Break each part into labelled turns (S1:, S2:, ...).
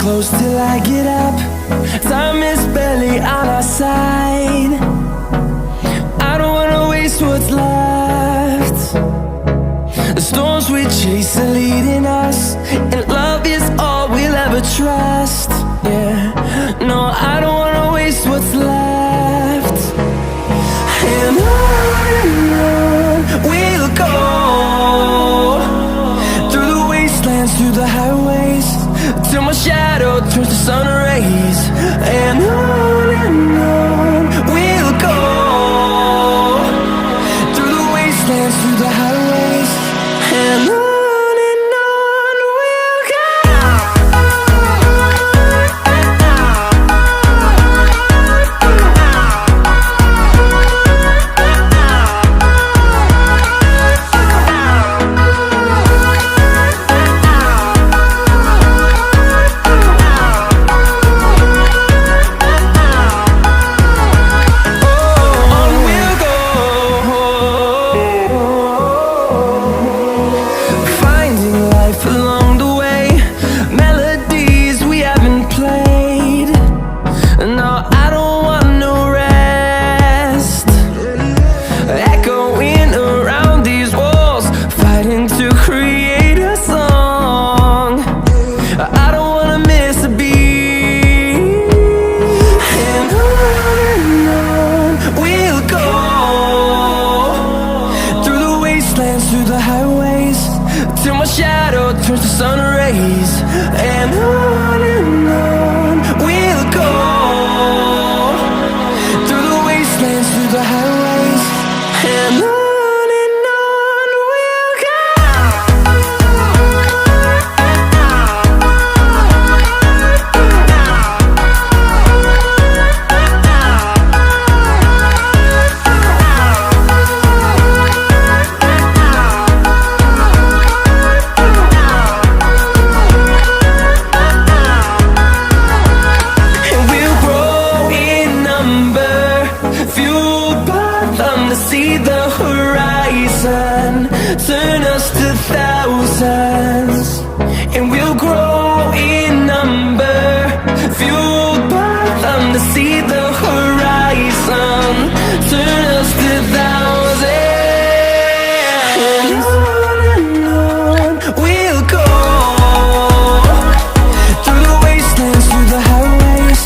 S1: close till I get up. Time is barely on our side. I don't wanna waste what's left. The storms we chase are leading us, and love is all we'll ever trust. Yeah, no, I don't wanna waste what's left. And on we'll go, through the wastelands, through the highways, till my shadow turns to sun rays. And on we'll go, through the wastelands, through the highways, and on. Through the highways, till my shadow turns to sun rays. And on we'll go, through the wastelands, through the highways, and on. See the horizon turn us to thousands, and we'll grow in number, fueled by them. To see the horizon turn us to thousands, and on we'll go, through the wastelands, through the highways,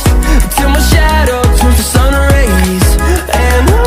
S1: till my shadow turns to sun rays. And on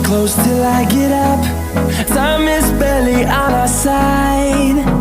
S1: close till I get up. Time is barely on our side.